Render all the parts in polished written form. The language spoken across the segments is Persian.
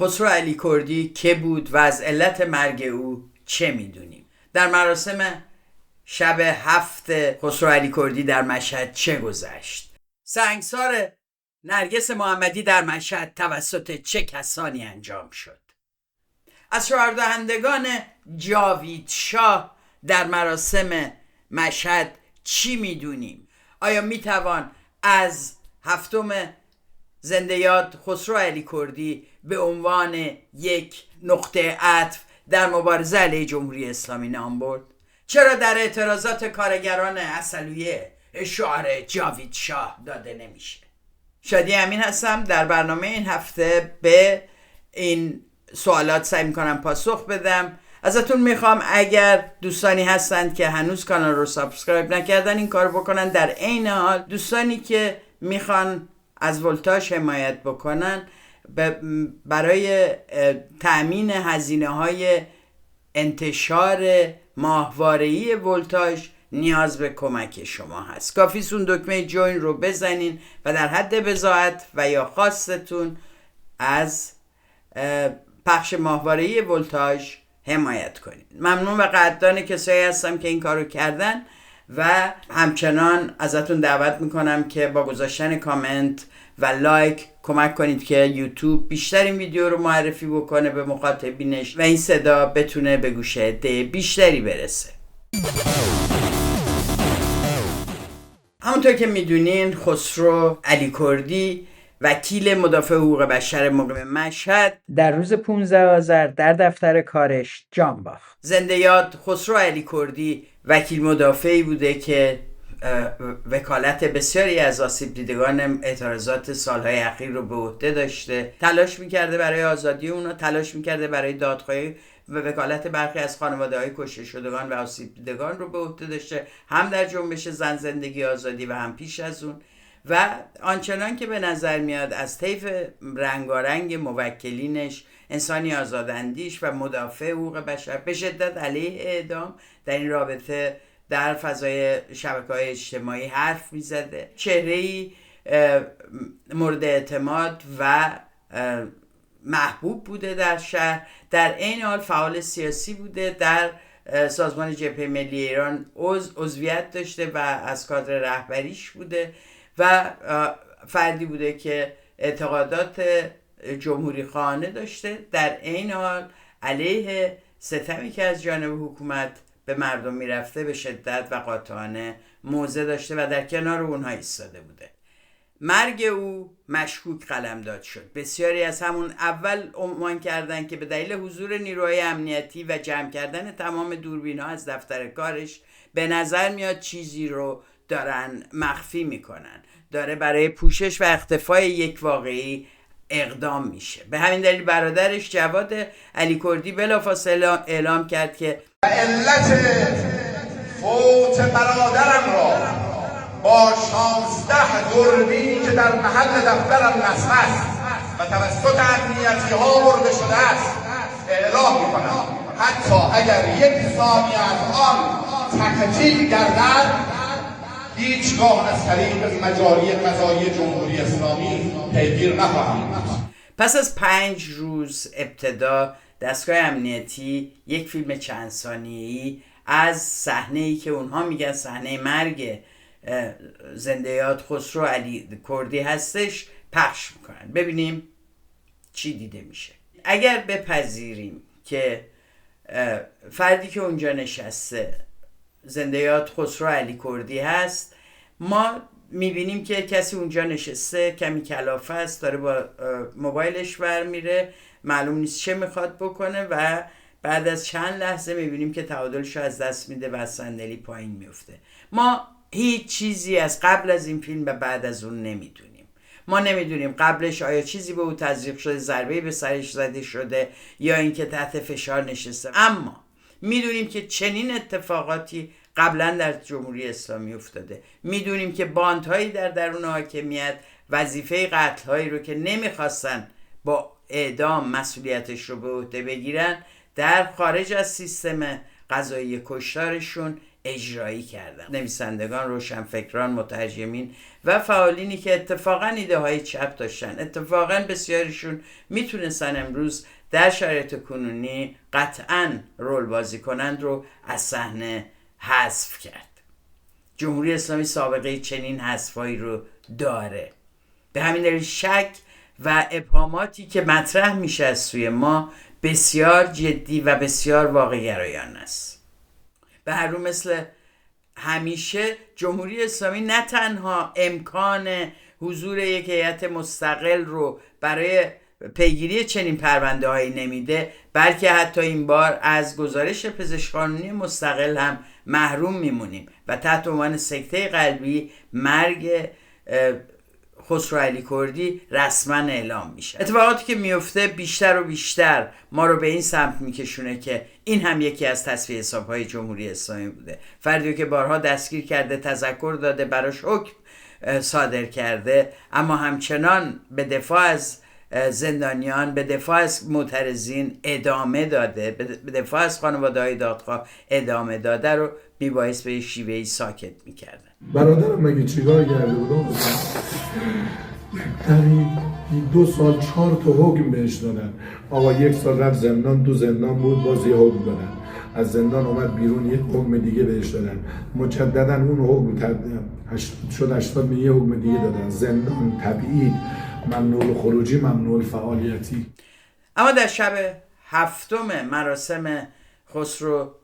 خسرو علی کردی که بود و از علت مرگ او چه میدونیم؟ در مراسم شب 7 خسرو علی کردی در مشهد چه گذشت؟ سنگسار نرگس محمدی در مشهد توسط چه کسانی انجام شد؟ از شماردهندگان جاوید شاه در مراسم مشهد چی میدونیم؟ آیا میتوان از 7 زنده یاد خسرو علی کردی به عنوان یک نقطه عطف در مبارزه علیه جمهوری اسلامی نام برد؟ چرا در اعتراضات کارگران عسلویه شعار جاوید شاه داده نمیشه؟ شادی امین هستم. در برنامه این هفته به این سوالات سعی میکنم پاسخ بدم. ازتون میخوام اگر دوستانی هستند که هنوز کانال رو سابسکرایب نکردن این کار بکنن. در عین حال دوستانی که میخوان از ولتاژ حمایت بکنن برای تأمین هزینه های انتشار ماهواره‌ای ولتاژ نیاز به کمک شما هست. کافیست اون دکمه جوین رو بزنین و در حد بضاعت و یا خواستتون از پخش ماهواره‌ای ولتاژ حمایت کنید. ممنون و قدردان کسایی هستم که این کارو کردن و همچنان ازتون دعوت میکنم که با گذاشتن کامنت و لایک کمک کنید که یوتیوب بیشتر این ویدیو رو معرفی بکنه به مخاطبینش و این صدا بتونه به گوش عده بیشتری برسه. همونطور که میدونین خسرو علی کردی وکیل مدافع حقوق بشر مقیم مشهد در روز 15 آذر در دفتر کارش جان باخت. زنده یاد خسرو علی کردی وکیل مدافعی بوده که وکالت بسیاری از آسیب دیدگان اعتراضات سالهای اخیر رو به عهده داشته. تلاش میکرده برای آزادی اونا، تلاش میکرده برای دادخواهی و وکالت برخی از خانواده‌های کشته شدگان و آسیب دیدگان رو به عهده داشته، هم در جنبش زن زندگی آزادی و هم پیش از اون. و آنچنان که به نظر میاد از طیف رنگارنگ موکلینش انسانی آزاداندیش و مدافع حقوق بشر به شدت علیه اعدام در این رابطه در فضای شبکه‌های اجتماعی حرف میزده. چهره‌ای مورد اعتماد و محبوب بوده در شهر. در این حال فعال سیاسی بوده، در سازمان جبهه ملی ایران عضویت داشته و از کادر رهبریش بوده و فردی بوده که اعتقادات جمهوری خواهانه داشته. در این حال علیه ستمی که از جانب حکومت به مردم میرفته به شدت و قاطعانه موضع داشته و در کنار اونها ایستاده بوده. مرگ او مشکوک قلمداد شد. بسیاری از همون اول عنوان کردن که به دلیل حضور نیروهای امنیتی و جمع کردن تمام دوربین‌ها از دفتر کارش به نظر میاد چیزی رو دارن مخفی میکنن، داره برای پوشش و اختفای یک واقعی اقدام میشه. به همین دلیل برادرش جواد علی کردی بلافاصله اعلام کرد که علت فوت برادرم را با 16 دوربینی که در محل دفترم نصب است و توسط امنیتی ها برده شده است اعلام میکنم. حتی اگر یک ثانیه از آن تکمیل گردد هیچگاه از طریق مجاری قضایی جمهوری اسلامی پیگیر نخواهم. پس از 5 روز ابتدا دستگاه امنیتی یک فیلم چند ثانیه‌ای از صحنه‌ای که اونها میگن صحنه مرگ زنده یاد خسرو علی کردی هستش پخش میکنن. ببینیم چی دیده میشه. اگر بپذیریم که فردی که اونجا نشسته زنده یاد خسرو علی کردی هست، ما میبینیم که کسی اونجا نشسته، کمی کلافه است، داره با موبایلش برمیره، معلوم نیست چه میخواد بکنه و بعد از چند لحظه میبینیم که تعادلش رو از دست میده و از صندلی پایین میفته. ما هیچ چیزی از قبل از این فیلم و بعد از اون نمیدونیم. ما نمیدونیم قبلش آیا چیزی به او تزریق شده، ضربه‌ای به سرش زده شده یا اینکه تحت فشار نشسته. اما میدونیم که چنین اتفاقاتی قبلا در جمهوری اسلامی افتاده. میدونیم که باندهایی در درون حاکمیت وظیفه قتل‌هایی رو که نمیخواستن با اعدام مسئولیتش رو به عهده بگیرن در خارج از سیستم قضایی کشتارشون اجرایی کردن. نویسندگان، روشنفکران، مترجمین و فعالینی که اتفاقا ایده های چپ داشتن، اتفاقا بسیاریشون میتونستن امروز در شرایط کنونی قطعا رول بازی کنند رو از صحنه حذف کرد. جمهوری اسلامی سابقه چنین حذفایی رو داره. به همین دلیل شک و ابهاماتی که مطرح میشه از سوی ما بسیار جدی و بسیار واقع گرایانه است. به هر رو مثل همیشه جمهوری اسلامی نه تنها امکان حضور یک هیئت مستقل رو برای پیگیری چنین پرونده هایی نمیده، بلکه حتی این بار از گزارش پزشک قانونی مستقل هم محروم میمونیم و تحت عنوان سکته قلبی مرگ خسرو علیکردی رسما اعلام میشه. اتفاقاتی که میفته بیشتر و بیشتر ما رو به این سمت میکشونه که این هم یکی از تصفیه حساب‌های جمهوری اسلامی بوده. فردی که بارها دستگیر کرده، تذکر داده، براش حکم صادر کرده، اما همچنان به دفاع از زندانیان، به دفاع از معترضین ادامه داده، به دفاع از خانواده‌های دادخواه ادامه داده رو میبایست به شیوهی ساکت میکردن. برادرم مگه چیکار کرده بودم؟ در این 2 سال 4 تا حکم بهش دادن. آقا 1 سال رفت زندان، 2 زندان بود، باز یه حکم دادن. از زندان اومد بیرون، یک حکم دیگه بهش دادن. مجددا اون حکم شد 80 یه حکم دیگه دادن. زندان، تبعید، ممنوع خروجی، ممنوع فعالیتی. اما در شب 7 مراسم خسرو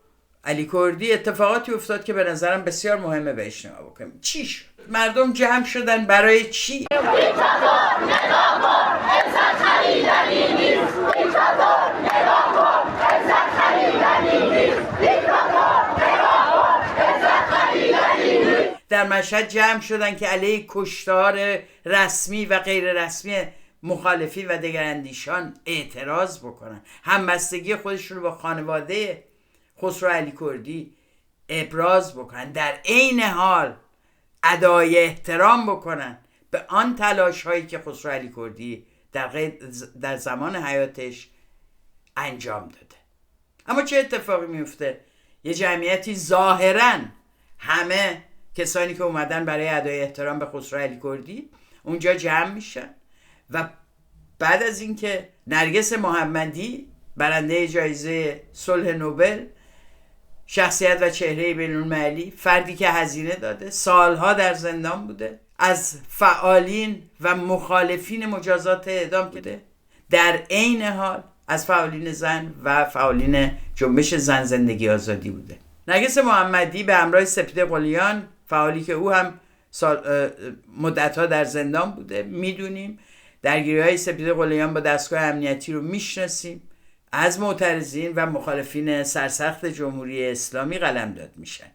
علیکردی اتفاقاتی افتاد که به نظرم بسیار مهمه بهش نگاه بکنیم. چی شد؟ مردم جمع شدن برای چی؟ در مشهد جمع شدن که علیه کشتار رسمی و غیر رسمی مخالفین و دگراندیشان اعتراض بکنن، همبستگی خودشون رو با خانواده خسرو علیکردی ابراز بکنن، در عین حال ادای احترام بکنن به آن تلاش هایی که خسرو علیکردی در زمان حیاتش انجام داده. اما چه اتفاقی میفته؟ یه جمعیتی ظاهراً همه کسانی که اومدن برای ادای احترام به خسرو علیکردی اونجا جمع میشن و بعد از اینکه نرگس محمدی برنده جایزه صلح نوبل، شخصیت و چهره بین‌المللی، فردی که هزینه داده، سالها در زندان بوده، از فعالین و مخالفین مجازات اعدام کرده، در عین حال از فعالین زن و فعالین جنبش زن زندگی آزادی بوده. نرگس محمدی به همراه سپیده قلیان، فعالی که او هم مدت‌ها در زندان بوده، میدونیم درگیری‌های سپیده قلیان با دستگاه امنیتی رو میشناسیم، از معترضین و مخالفین سرسخت جمهوری اسلامی قلمداد میشن.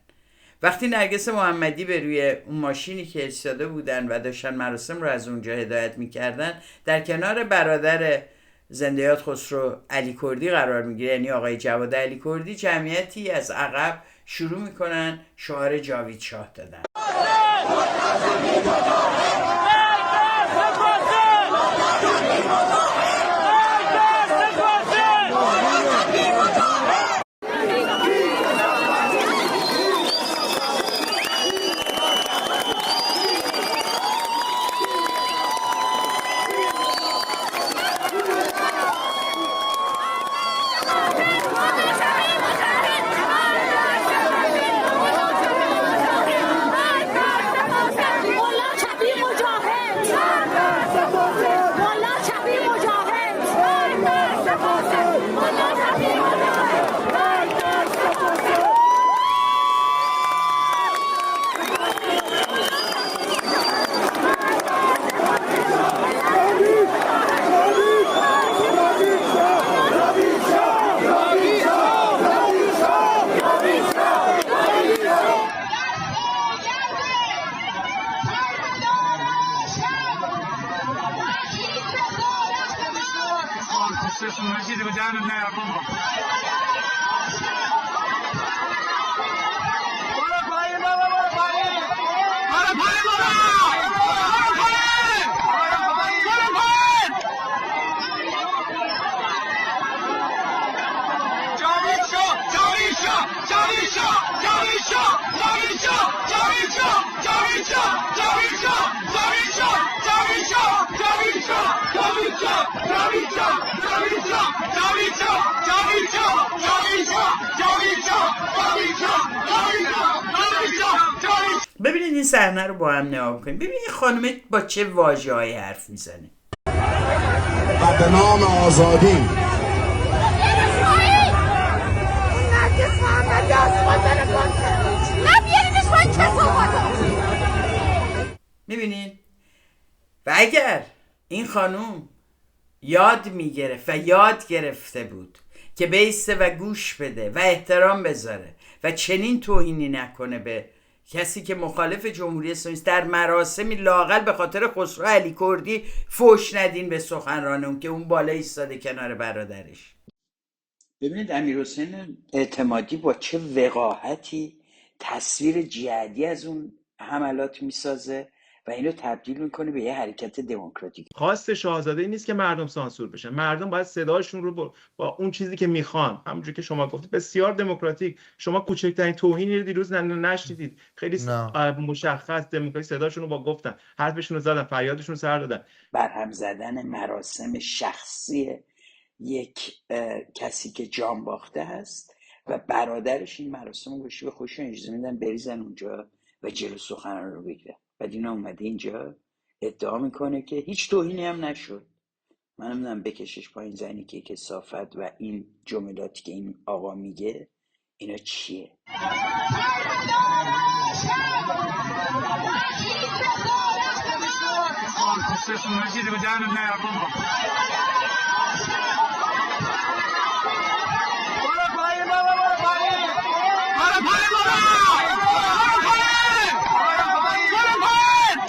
وقتی نرگس محمدی به روی اون ماشینی که ایستاده بودن و داشتن مراسم رو از اونجا هدایت میکردن، در کنار برادر زنده یاد خسرو علیکردی قرار میگیره، یعنی آقای جواد علیکردی، جمعیتی از عقب شروع میکنن شعار جاوید شاه دادن. جاوید ببینید این صحنه رو با هم نگاه کنید. ببینید این خانم با چه واژه‌هایی حرف میزنه. و به نام آزادی میبینید؟ و اگر این خانوم یاد میگرفت و یاد گرفته بود که بیسته و گوش بده و احترام بذاره و چنین توهینی نکنه به کسی که مخالف جمهوری اسلامی است، در مراسمی لااقل به خاطر خسرو علی کردی فوش ندین به سخنران اون که اون بالا ایستاده کنار برادرش. ببینید امیرحسین اعتمادی با چه وقاحتی تصویر جهادی از اون حملات میسازه و اینو تبدیل میکنه به یه حرکت دموکراتیک. خواست شاهزاده این نیست که مردم سانسور بشن، مردم باید صداشون رو با اون چیزی که میخوان، همونجوری که شما گفتید بسیار دموکراتیک. شما کوچکترین توهینی رو دیروز نشنیدید، خیلی مشخص دموکراسی صداشون رو با گفتن، حرفشون رو زدن، فریادشون رو سر دادن. برهم زدن مراسم شخصی یک کسی که جان باخته هست و برادرش این مراسم رو به خوششون اجازه میدن بریزن اونجا و جلو سخنران رو بگیرن. بعد اینا اومده اینجا ادعا میکنه که هیچ توهینی هم نشد. من نمیدونم بکشش پایین زنی که کثافت و این جملاتی که این آقا میگه اینا چیه؟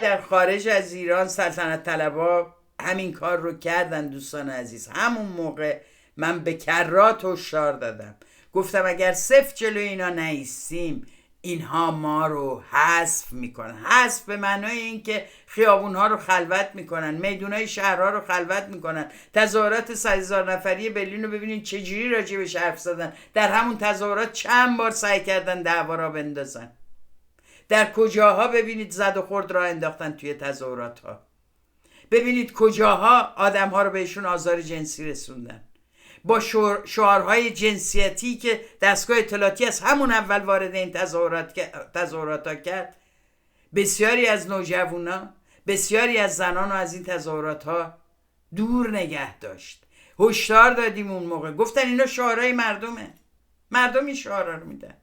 در خارج از ایران سلطنت طلبا همین کار رو کردن. دوستان عزیز، همون موقع من به کرات هشدار دادم، گفتم اگر صفر جلوی اینا نایستیم اینها ما رو حذف میکنن. حذف به معنای این که خیابونها رو خلوت میکنن، میدونای شهرها رو خلوت میکنن. تظاهرات 100,000 نفری برلین رو ببینید چجوری راجبش حرف زدن. در همون تظاهرات چند بار سعی کردن دعوا را بندازن. در کجاها ببینید زد و خورد را انداختن توی تظاهرات ها. ببینید کجاها آدم ها رو بهشون آزار جنسی رسوندن با شعارهای جنسیتی که دستگاه اطلاعاتی از همون اول وارد این تظاهرات ها کرد. بسیاری از نوجوانا، بسیاری از زنان رو از این تظاهرات ها دور نگه داشت. هشدار دادیم اون موقع، گفتن اینا شعارهای مردمه، مردم این شعارها رو میدن.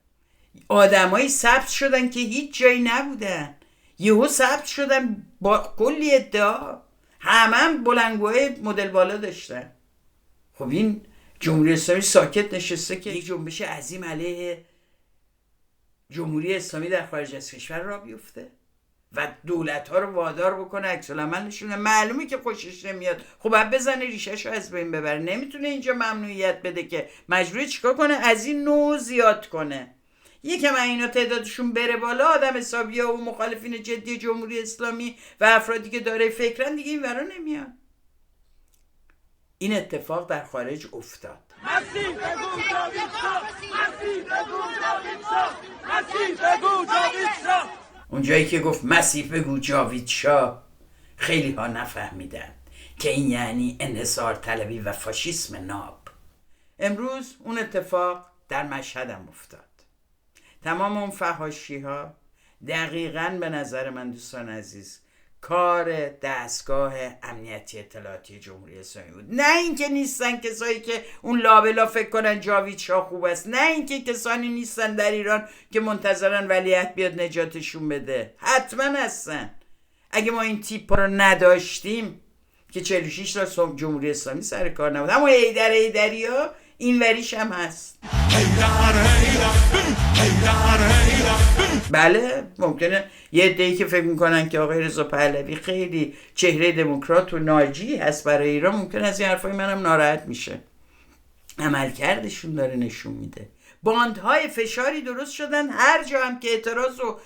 آدمایی ثبت شدن که هیچ جایی نبودن، یهو ثبت شدن با کلی ادعا، همه بلندگوهای مدل بالا داشتن. خب این جمهوری اسلامی ساکت نشسته که یک جنبش عظیم علیه جمهوری اسلامی در خارج از کشور را بیفته و دولت ها رو وادار بکنه عکس العمل نشونه. معلومه که خوشش نمیاد، خب بعد بزنه ریشه‌شو از بین ببره. نمیتونه اینجا ممنوعیت بده که، مجبوری چیکار کنه؟ از این نوع زیاد کنه. یکم اینا تعدادشون بره بالا، آدم حسابی و مخالفین جدی جمهوری اسلامی و افرادی که داره فکرن دیگه این ورا نمیان. این اتفاق در خارج افتاد. اونجایی که گفت مسیح بگو جاوید شاه، خیلی ها نفهمیدن که این یعنی انحصار طلبی و فاشیسم ناب. امروز اون اتفاق در مشهد هم افتاد. تمام اون فحاشی ها دقیقاً به نظر من دوستان عزیز کار دستگاه امنیتی اطلاعاتی جمهوری اسلامی بود. نه اینکه نیستن کسایی که اون لابلا فکر کنن جاوید شاه خوب است، نه اینکه کسانی نیستن در ایران که منتظرن ولیعهد بیاد نجاتشون بده، حتما هستن. اگه ما این تیپ رو نداشتیم که 46 تا جمهوری اسلامی سر کار نبود. اما ایدری ها این وریش هم هست. بله ممکنه یه عده‌ای که فکر میکنن که آقای رضا پهلوی خیلی چهره دموکرات و ناجی هست برای ایران، ممکن از این حرفای منم ناراحت میشه. عملکردشون داره نشون میده. باندهای فشاری درست شدن، هر جا هم که اعتراض و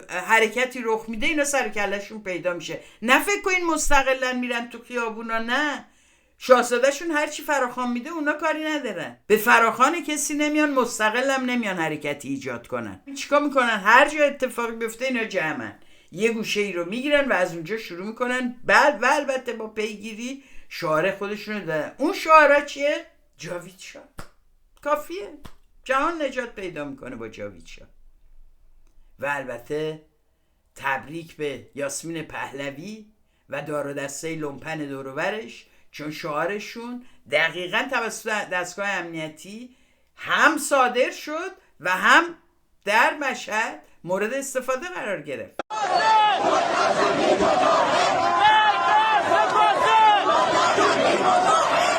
حرکتی رخ میده اینا سر کلهشون پیدا میشه. نه فکر کنین مستقلا میرن تو خیابونا، نه، شاهزادهشون هرچی فراخوان میده اونا کاری ندارن، به فراخوان کسی نمیان، مستقلم نمیان حرکتی ایجاد کنن. چیکار میکنن؟ هر جا اتفاقی بیفته اینا جمعن، یه گوشه ای رو میگیرن و از اونجا شروع میکنن. بعد و البته با پیگیری شعار خودشونو دادن. اون شعار چیه؟ جاوید شاه. کافیه، جهان نجات پیدا میکنه با جاوید شاه. و البته تبریک به یاسمین پهلوی و دار و دسته لومپن دور و برش، چون شعارشون دقیقاً توسط دستگاه امنیتی هم صادر شد و هم در مشهد مورد استفاده قرار گرفت.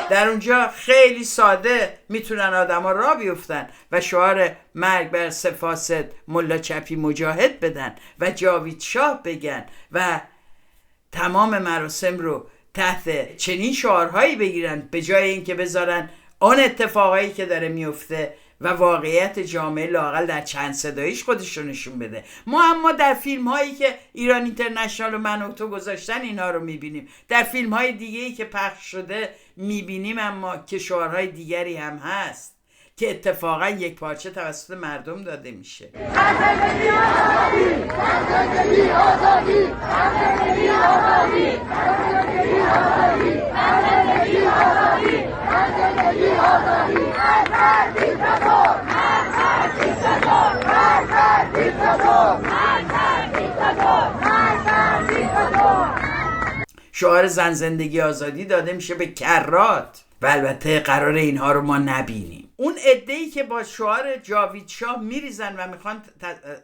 در اونجا خیلی ساده میتونن آدم ها را بیفتن و شعار مرگ بر سفاسد ملا چپی مجاهد بدن و جاوید شاه بگن و تمام مراسم رو تحت چنین شعارهایی بگیرن، به جای اینکه بذارن آن اتفاقایی که داره میفته و واقعیت جامعه لااقل در چند صداییش خودش رو نشون بده. ما اما در فیلم هایی که ایران اینترنشنال و من و تو گذاشتن اینا رو میبینیم، در فیلم های دیگه‌ای که پخش شده میبینیم، اما که شعارهای دیگری هم هست که اتفاقا یک پارچه توسط مردم داده میشه. شعار زن زندگی آزادی داده میشه به کرات و البته قرار اینها رو ما نبینیم. اون عده‌ای که با شعار جاوید شاه میریزن و میخوان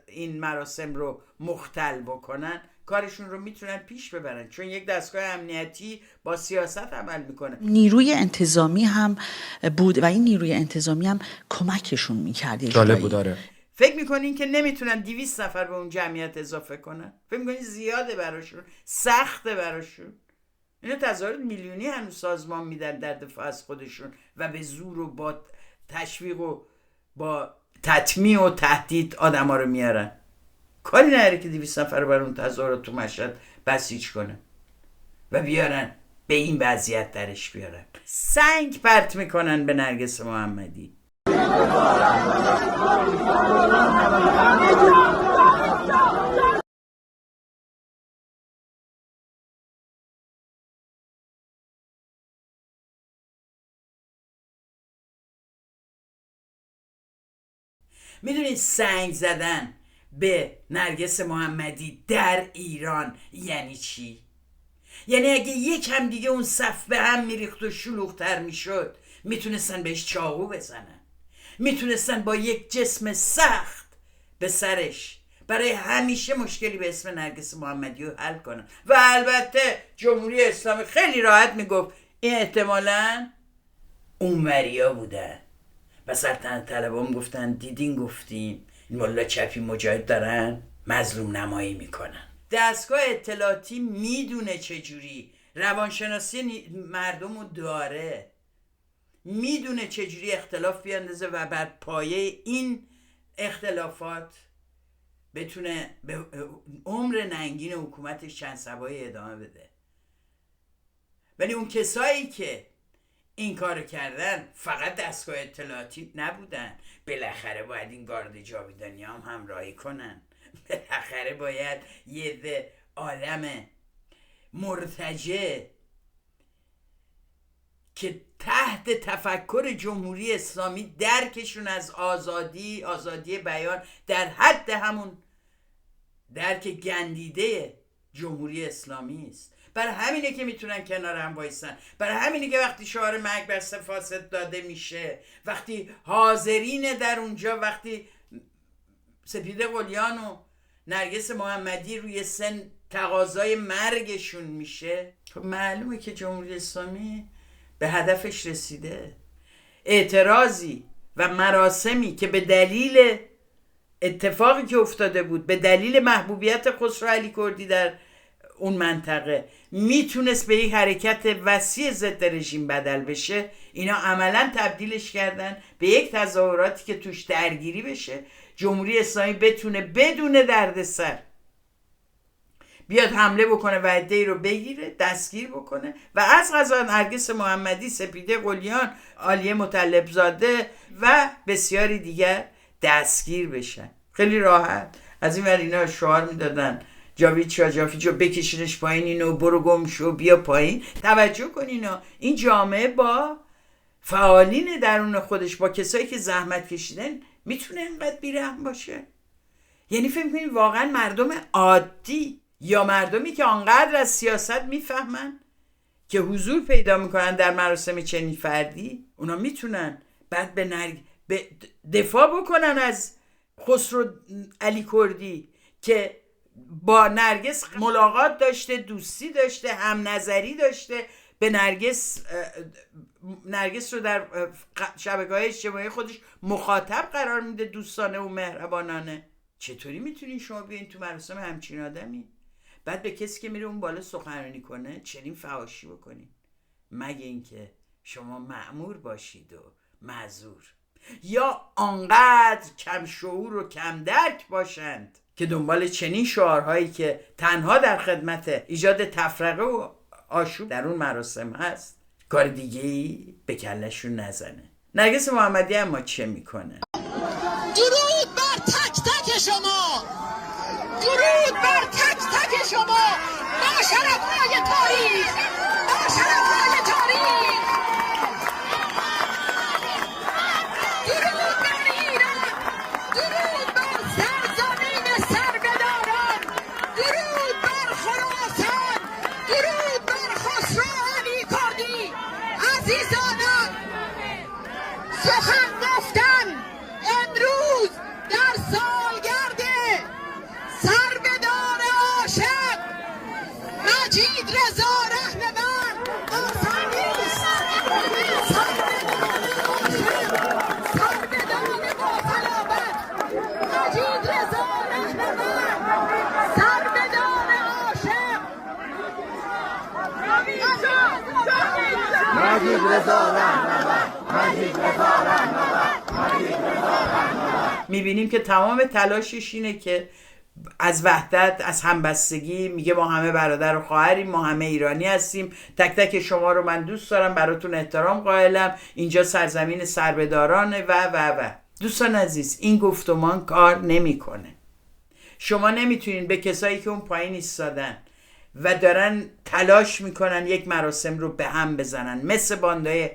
این مراسم رو مختل بکنن، کارشون رو میتونن پیش ببرن، چون یک دستگاه امنیتی با سیاست عمل میکنه. نیروی انتظامی هم بود و این نیروی انتظامی هم کمکشون میکرد. جالب بود. داره فکر میکنین که نمیتونن 200 نفر به اون جمعیت اضافه کنن؟ فکر میکنین زیاده براشون؟ سخته براشون؟ اینا تظاهرات میلیونی هنوز سازمان میدن در دفاع از خودشون و به زور و با تشویق و با تطمیع و تهدید آدم ها رو میارن. کاری نداره که 200 نفر رو بر اون تظاهرات تو مشهد بسیج کنن و بیارن به این وضعیت درش بیارن. سنگ پرت میکنن به نرگس محمدی. میدونید سنگ زدن به نرگس محمدی در ایران یعنی چی؟ یعنی اگه یکم دیگه اون صف به هم میریخت و شلوغ‌تر میشد، میتونستن بهش چاقو بزنن، میتونستن با یک جسم سخت به سرش برای همیشه مشکلی به اسم نرگس محمدی رو حل کنن. و البته جمهوری اسلامی خیلی راحت میگفت این احتمالاً اونوریا بودن و سلطنت طلبان گفتن دیدین گفتیم این ملا چپی مجاهد دارن مظلوم نمایی میکنن. دستگاه اطلاعاتی میدونه چجوری روانشناسی مردم رو داره، میدونه چجوری اختلاف بیاندازه و بر پایه این اختلافات بتونه به عمر ننگین حکومتش چند سبایی ادامه بده. ولی اون کسایی که این کارو کردن فقط دستگاه اطلاعاتی نبودن، بالاخره باید این گارد جاویدانی هم همراهی کنن، بالاخره باید یه ده آدم مرتجع که تحت تفکر جمهوری اسلامی درکشون از آزادی بیان در حد همون درک گندیده جمهوری اسلامی است. برای همینه که میتونن کنار هم وایسن، برای همینه که وقتی شعار مرگ بر سفاسد داده میشه، وقتی حاضرین در اونجا، وقتی سپیده قلیان و نرگس محمدی روی سن تقاضای مرگشون میشه، خب معلومه که جمهوری اسلامی به هدفش رسیده. اعتراضی و مراسمی که به دلیل اتفاقی که افتاده بود، به دلیل محبوبیت خسرو علیکردی در اون منطقه میتونست به یک حرکت وسیع ضد رژیم بدل بشه، اینا عملا تبدیلش کردن به یک تظاهراتی که توش درگیری بشه، جمهوری اسلامی بتونه بدون دردسر بیاد حمله بکنه و عده‌ای رو بگیره، دستگیر بکنه و از قضا نرگس محمدی، سپیده قلیان، عالیه مطلب زاده و بسیاری دیگر دستگیر بشن. خیلی راحت از این ور اینا شعار میدادن جاوید شاجافی جو بکشینش پایین، اینو برو گم شو بیا پایین. توجه کن این جامعه با فعالین درون خودش، با کسایی که زحمت کشیدن میتونه اینقدر بیرحم باشه؟ یعنی فکر کنید واقعا مردم عادی یا مردمی که آنقدر از سیاست میفهمن که حضور پیدا میکنن در مراسم چنین فردی، اونا میتونن بعد به دفاع بکنن از خسرو علی کردی که با نرگس ملاقات داشته، دوستی داشته، هم نظری داشته، به نرگس رو در شبکه‌های اجتماعی خودش مخاطب قرار میده، دوستانه و مهربانانه. چطوری میتونین شما بیاین تو مراسم همچین آدمی بعد به کسی که میره اون بالا سخنرانی کنه چنین فحاشی بکنین؟ مگه اینکه شما مأمور باشید و معذور، یا آنقدر کم شعور و کم درک باشند که دنبال چنین شعارهایی که تنها در خدمت ایجاد تفرقه و آشوب در اون مراسم هست کار دیگه‌ای به کلشون نزنه. نرگس محمدی اما چه میکنه؟ درود بر تک تک شما، درود بر تک تک شما، با شرف‌های تاریخ، با شرف‌های تاریخ. درود بر ایران، درود بر سرزمین سربداران، درود بر خراسان، درود بر خسرو علی کردی. عزیزانم، سخن گفتن امروز در سالگرد سربدار عاشق مجید رضا رهنورد آسان نیست. سربدار با صلابت مجید رضا رهنورد، سربدار عاشق مجید رضا رهنورد، مجید رضا رهنورد. میبینیم که تمام تلاشش اینه که از وحدت، از همبستگی، میگه ما همه برادر و خواهریم، ما همه ایرانی هستیم، تک تک شما رو من دوست دارم، براتون احترام قائلم، اینجا سرزمین سربدارانه و دوستان عزیز، این گفتمان کار نمیکنه. شما نمیتونین به کسایی که اون پایین ایستادن و دارن تلاش میکنن یک مراسم رو به هم بزنن مثل باندای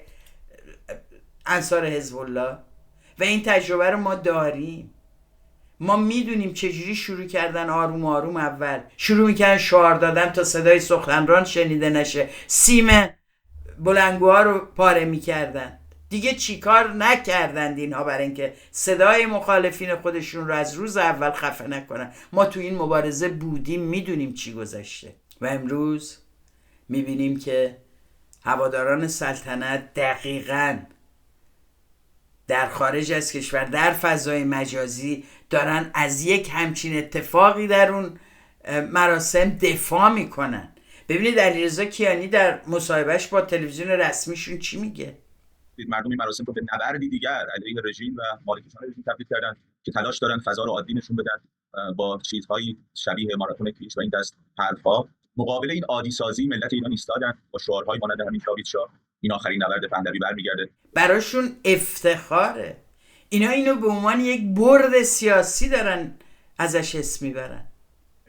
انصار حزب الله، و این تجربه رو ما داریم، ما میدونیم چجوری شروع کردن آروم آروم، اول شروع میکردن شعار دادن تا صدای سخنران شنیده نشه، سیم بلندگوها رو پاره میکردن، دیگه چیکار نکردند اینها برای اینکه صدای مخالفین خودشون رو از روز اول خفه نکنن. ما تو این مبارزه بودیم، میدونیم چی گذشته و امروز میبینیم که هواداران سلطنت دقیقاً در خارج از کشور، در فضای مجازی، دارن از یک همچین اتفاقی در اون مراسم دفاع میکنن. ببینید علیرضا کیانی در مصاحبهش با تلویزیون رسمیشون چی میگه؟ مردم این مراسم رو به نبردی دیگر علیه رژیم و مالکان رژیم تبدیل کردن که تلاش دارن فضا رو عادی نشون بدن با چیزهایی شبیه ماراتون کریس و این دست حرفها. مقابل این عادی سازی ملت ایران ایستادن با شعارهای مانند همین جاوید شاه، این آخرین نبرد پهلوی برمیگرده. براشون افتخاره. اینا اینو به عنوان یک برد سیاسی دارن ازش اسم میبرن.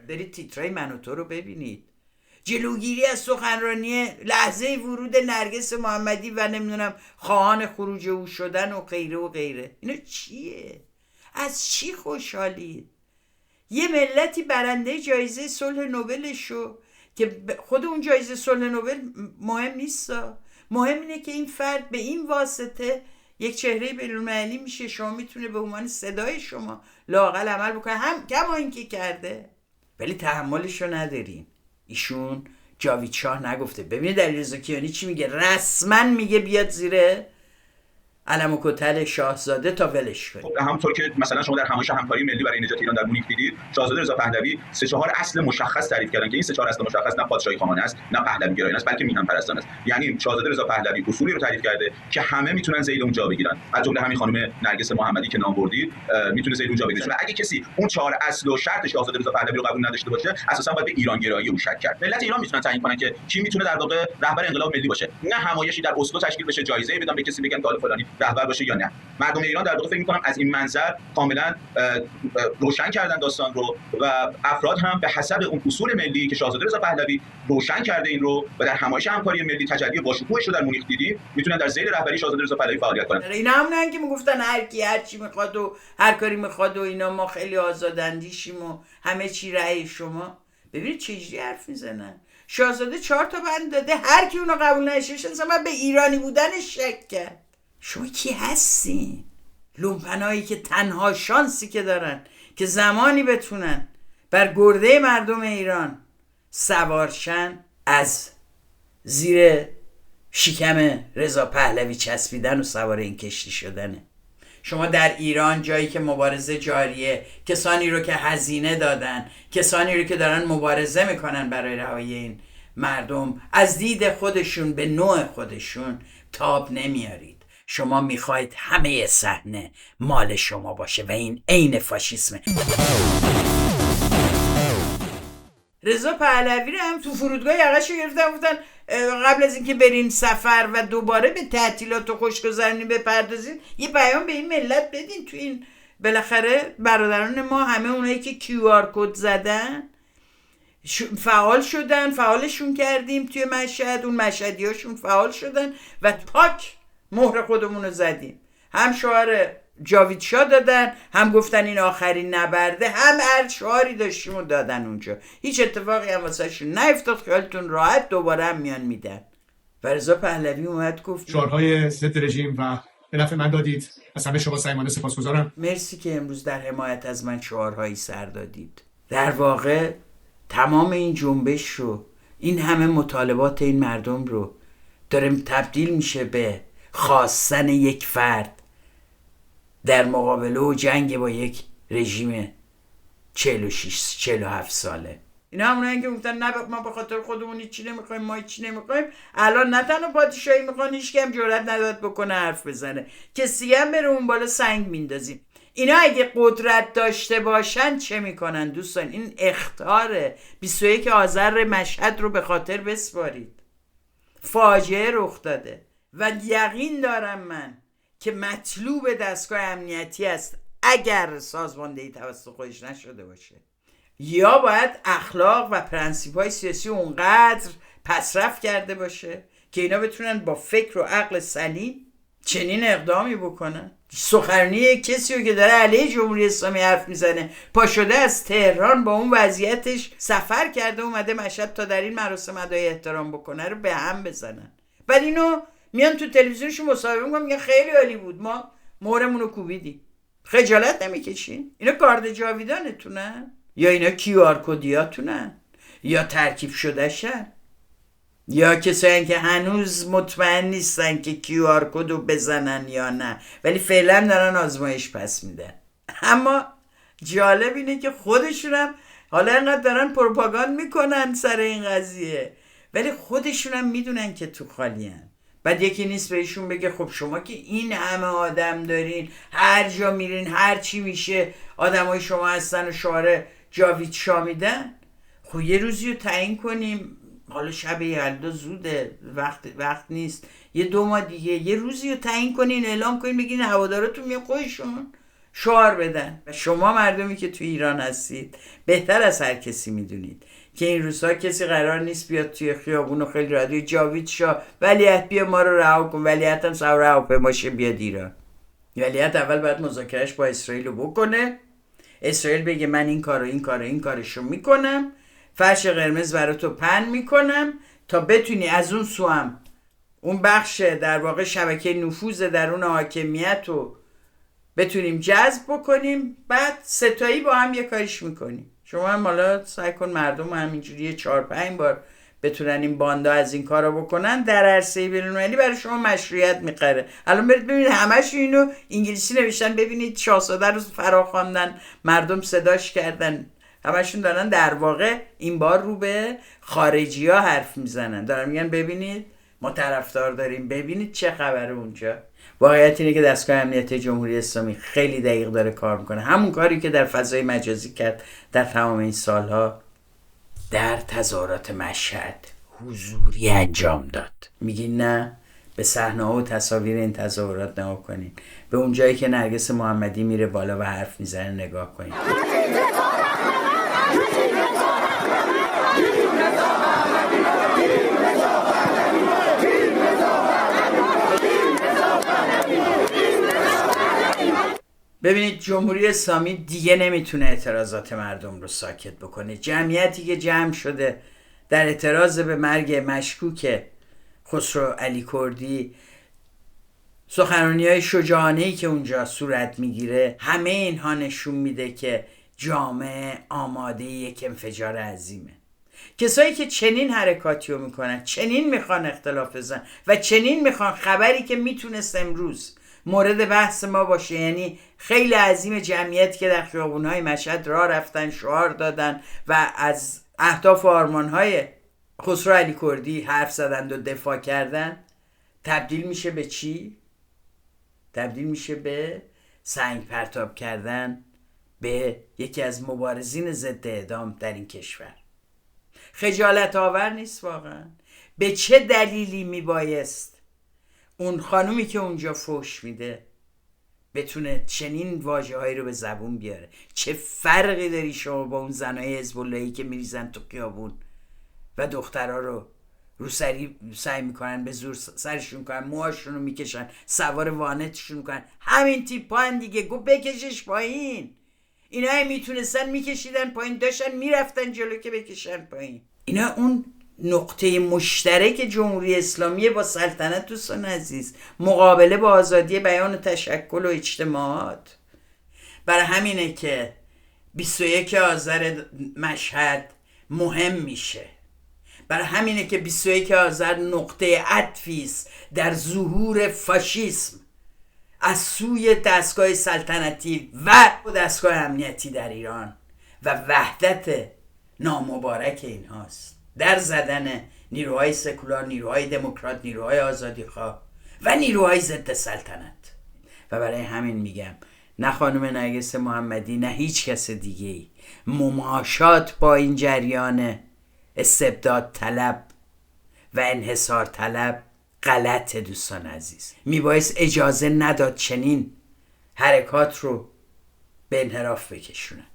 برید تیترای من و تو رو ببینید. جلوگیری از سخنرانی لحظه ورود نرگس محمدی و نمیدونم خواهان خروج او شدن و غیره و غیره. اینا چیه؟ از چی خوشحالید؟ یه ملتی برنده جایزه صلح نوبل شو که خود اون جایزه صلح نوبل مهم نیستا، مهم اینه که این فرد به این واسطه یک چهره بین‌المللی میشه، شما میتونه به عنوان صدای شما لااقل عمل بکنه، هم کما این که کرده، ولی تحملشو نداریم. ایشون جاوید شاه نگفته. ببینید علیرضا کیانی چی میگه، رسما میگه بیاد زیر علم و کتل شاهزاده تا ولش کنید. همونطور که مثلا شما در همایش همکاری ملی برای نجات ایران در مونیخ دیدید، شاهزاده رضا پهلوی 3-4 اصل مشخص تعریف کردن که این 3-4 اصل مشخص نه پادشاهی خواهانه است، نه پهلوی گرایانه است، بلکه میهن پرستانه است. یعنی شاهزاده رضا پهلوی اصولی رو تعریف کرده که همه میتونن ذیل اونجا بگیرن، از جمله همین خانم نرگس محمدی که نام بردید میتونه ذیل اونجا بگیره. و اگه کسی اون 4 اصل و شرط شاهزاده رضا پهلوی رو قبول نداشته باشه، اساسا باید به ایران گرایی او شک کرد. ملت ایران میتونن تعیین کنن که کی میتونه در واقع رهبر انقلاب ملی باشه، نه همایشی در اسلو تشکیل بشه جایزه بدن به کسی بگن که فلانی رهبر باشه یا نه. مردم ایران در واقع فکر می‌کنم از این منظر کاملا روشن کردن داستان رو و افراد هم به حسب اون اصول ملی که شاهزاده رضا پهلوی روشن کرده این رو و در همایش همکاری ملی تجلی باشکوهش رو در مونیخ دیدیم، میتونن در زیر رهبری شاهزاده رضا پهلوی فعالیت کنن. اینا همونن که میگفتن هر کی هر چی میخواد و هر کاری میخواد و اینا، ما خیلی آزاداندیشیم و همه چی رأی شما. ببینید چجوری حرف میزنن. شاهزاده 4 تا بند داده، هر کی اونو قبول نشه مثلا به ایرانی بودنش شک کرد. شما کی هستین؟ لومپنایی که تنها شانسی که دارن که زمانی بتونن بر گرده مردم ایران سوارشن، از زیر شکم رضا پهلوی چسبیدن و سوار این کشتی شدنه. شما در ایران جایی که مبارزه جاریه، کسانی رو که هزینه دادن، کسانی رو که دارن مبارزه میکنن برای رهایی این مردم، از دید خودشون به نوع خودشون تاب نمیارید. شما میخواید همه صحنه مال شما باشه و این عین فاشیسمه. رضا پهلوی رو هم تو فرودگاه یقه‌شو گرفتن، گفتن قبل از اینکه برین سفر و دوباره به تعطیلات و خوشگذرونی بپردازین یه پیام به این ملت بدین. تو این بالاخره برادران ما همه اونایی که QR کد زدن فعال شدن، فعالشون کردیم توی مشهد، اون مشهدیاشون فعال شدن و پاک مهر خودمون رو زدیم. هم شعار جاوید شاه دادن، هم گفتن این آخرین نبرده، هم هر شعاری داشتیم و دادن اونجا. هیچ اتفاقی هم واسه شون نیفتاد، خیالتون راحت، دوباره هم میان میدن. و رضا پهلوی اومد گفت شعارهای ضد رژیم و به نفع من دادید. از همه شما صمیمانه سپاسگزارم. مرسی که امروز در حمایت از من شعارهایی سر دادید. در واقع تمام این جنبش رو، این همه مطالبات این مردم رو داره تبدیل میشه به خواستن یک فرد در مقابله و جنگ با یک رژیم 46-47 ساله. اینا همونایی که گفتن نه ما به خاطر خودمون هیچی نمیخوایم، ما هیچی نمیخوایم. الان نه تنها پادشاهی میخوان، هیچ کم جرئت نداد بکنه حرف بزنه، کسی هم بره اون بالا سنگ میندازیم. اینا اگه قدرت داشته باشن چه میکنن دوستان؟ این اخطار 21 آذر مشهد رو به خاطر بسپارید. فاجعه رخ داده و یقین دارم من که مطلوب دستگاه امنیتی است اگر سازماندهی توسط خودش نشده باشه، یا باید اخلاق و پرنسیپ‌های سیاسی اونقدر پسرفت کرده باشه که اینا بتونن با فکر و عقل سلیم چنین اقدامی بکنن. سخنرانی کسی رو که داره علیه جمهوری اسلامی حرف میزنه، پا شده از تهران با اون وضعیتش سفر کرده اومده مشهد تا در این مراسم ادای احترام بکنه رو به هم بزنن. بعد اینو میان تو تلویزیونشون مصاحبه میکنن میگن خیلی عالی بود، ما مهرمون رو کوبیدیم. خجالت نمیکشین؟ اینا کارد جاویدانتونه؟ یا اینا QR کدیاتونه؟ یا ترکیب شده شن؟ یا کسایی که هنوز مطمئن نیستن که QR کدو بزنن یا نه، ولی فعلا دارن آزمایش پس میدن. اما جالب اینه که خودشون هم حالا اینقدر دارن پروپاگاند میکنن سر این قضیه، ولی خودشون هم میدونن که تو خالین. بعد یکی نیست بهشون بگه خب شما که این همه آدم دارین، هر جا میرین هر چی میشه آدمای شما هستن و شعار جاوید شاه میدن. خب یه روزی رو تعیین کنیم، حالا شب یلدا زوده، وقت نیست، یه 2 ماه دیگه یه روزی رو تعیین کنین، اعلام کنین، بگین هوادارتون میان خودشون شعار بدن. و شما مردمی که تو ایران هستید بهتر از هر کسی میدونید که این روزها کسی قرار نیست بیاد توی خیابون و خیلی رادیو جاوید شاه ولیعهد بیا ما رو رها کن، ولیعهد هم سوار هواپیماشه بیاد ایران. ولیعهد اول باید مذاکرهش با اسرائیل رو بکنه، اسرائیل بگه من این کارشو میکنم، فرش قرمز براتو پهن میکنم تا بتونی از اون سو هم اون بخش در واقع شبکه نفوذ درون حاکمیت رو بتونیم جذب بکنیم، بعد ستایی با هم یه کاریش میکنیم. شما هم حالا سعی کن مردم همینجوری 4-5 بار بتونن این باندا از این کارا بکنن در عرصه بین‌المللی برای شما مشروعیت میخره. الان برید ببینید همش اینو انگلیسی نوشتن، ببینید شاهزاده رو فراخواندن، مردم صداش کردن، همشون دارن در واقع این بار رو به خارجی ها حرف میزنن، دارن میگن ببینید ما طرفدار داریم، ببینید چه خبره اونجا. واقعیت اینه که دستگاه امنیتی جمهوری اسلامی خیلی دقیق داره کار میکنه، همون کاری که در فضای مجازی کرد در تمام این سالها در تظاهرات مشهد حضوری انجام داد. میگین نه؟ به صحنه و تصاویر این تظاهرات نگاه کنین، به اون جایی که نرگس محمدی میره بالا و حرف میزنه نگاه کنین. ببینید جمهوری اسلامی دیگه نمیتونه اعتراضات مردم رو ساکت بکنه. جمعیتی که جمع شده در اعتراض به مرگ مشکوک خسرو علی کردی، سخنرانی‌های شجاعانه‌ای که اونجا صورت میگیره، همه اینها نشون میده که جامعه آماده یک انفجار عظیمه. کسایی که چنین حرکاتی رو میکنن، چنین میخوان اختلاف بزنن و چنین میخوان خبری که میتونست امروز مورد بحث ما باشه، یعنی خیلی عظیم جمعیتی که در خیابون‌های مشهد راه رفتن، شعار دادن و از اهداف و آرمان‌های خسرو علی کردی حرف زدند و دفاع کردن، تبدیل میشه به چی؟ تبدیل میشه به سنگ پرتاب کردن به یکی از مبارزین ضد اعدام در این کشور. خجالت آور نیست واقعا؟ به چه دلیلی میبایست اون خانومی که اونجا فحش میده بتونه چنین واژه‌هایی رو به زبون بیاره؟ چه فرقی داری شما با اون زنای حزب اللهی که میریزن تو خیابون و دخترها رو سعی میکنن به زور سرشون میکنن، موهاشون رو میکشن، سوار وانتشون میکنن؟ همین تیپا هن دیگه، گو بکشش پایین. اینا هم میتونستن میکشیدن پایین، داشتن میرفتن جلو که بکشن پایین. اینا اون نقطه مشترک جمهوری اسلامی با سلطنت دوستان عزیز، مقابله با آزادی بیان و تشکل و اجتماعات. برای همینه که 21 آذر مشهد مهم میشه، برای همینه که 21 آذر نقطه عطفی است در ظهور فاشیسم از سوی دستگاه سلطنتی و دستگاه امنیتی در ایران و وحدت نامبارک اینهاست در زدن نیروهای سکولار، نیروهای دموکرات، نیروهای آزادیخواه و نیروهای ضد سلطنت. و برای همین میگم نه خانم نرگس محمدی نه هیچ کس دیگه‌ای مماشات با این جریان استبداد طلب و انحصار طلب غلطه دوستان عزیز. میبایست اجازه نداد چنین حرکات رو به انحراف بکشونن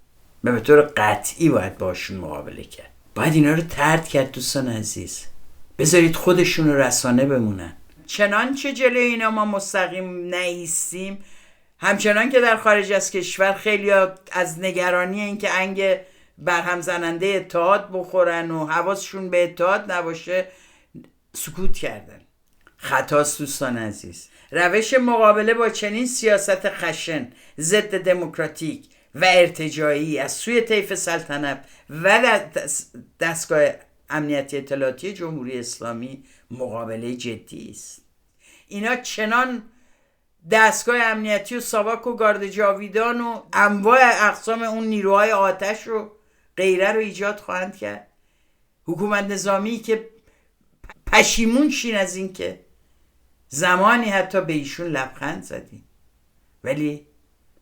و به طور قطعی باید باشون مقابله کرد. باید اینا رو طرد کرد دوستان عزیز. بذارید خودشون رو رسانه بمونن. چنانچه جلوی اینا ما مستقیم نایستیم، همچنان که در خارج از کشور خیلی از نگرانی این که انگ برهم زننده اتحاد بخورن و حواسشون به اتحاد نباشه سکوت کردن. خطاست دوستان عزیز. روش مقابله با چنین سیاست خشن، ضد دموکراتیک و ارتجاعی از سوی طیف سلطنت و دستگاه امنیتی اطلاعاتی جمهوری اسلامی مقابله جدی است. اینا چنان دستگاه امنیتی و ساواک و گارد جاویدان و انواع اقسام اون نیروهای آتش و غیره رو ایجاد خواهند کرد. حکومت نظامی که پشیمون شین از این که زمانی حتی به ایشون لبخند زدیم، ولی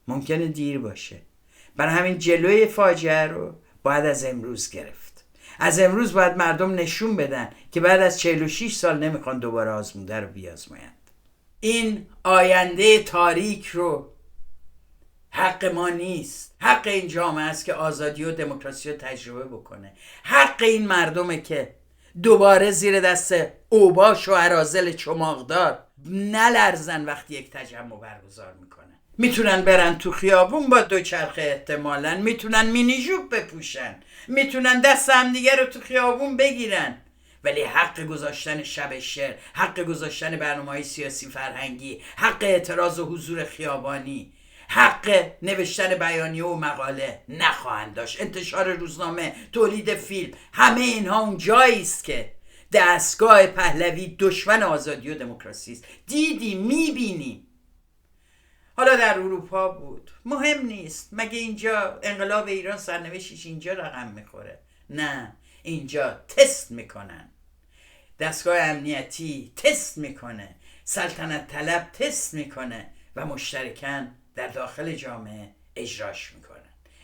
ممکنه دیر باشه. برای همین جلوی فاجعه رو باید از امروز گرفت. از امروز باید مردم نشون بدن که بعد از 46 سال نمیخوان دوباره آزموده رو بیازمایند. این آینده تاریک رو حق ما نیست. حق این جامعه است که آزادی و دموکراسی رو تجربه بکنه. حق این مردمه که دوباره زیر دست اوباش و اراذل چماقدار نلرزن وقتی یک تجمع برگزار میکنن. میتونن برن تو خیابون با دوچرخه، احتمالاً میتونن مینی جوب بپوشن، میتونن دست همدیگه رو تو خیابون بگیرن، ولی حق گذاشتن شب شعر، حق گذاشتن برنامه‌های سیاسی فرهنگی، حق اعتراض و حضور خیابانی، حق نوشتن بیانیه و مقاله نخواهند داشت. انتشار روزنامه، تولید فیلم، همه اینها اون جایی است که دستگاه پهلوی دشمن آزادی و دموکراسی است. دیدیم، میبینیم. حالا در اروپا بود، مهم نیست. مگه اینجا انقلاب ایران سرنوشتش اینجا رقم میخوره؟ نه، اینجا تست میکنن. دستگاه امنیتی تست میکنه، سلطنت طلب تست میکنه و مشترکاً در داخل جامعه اجراش میکنن.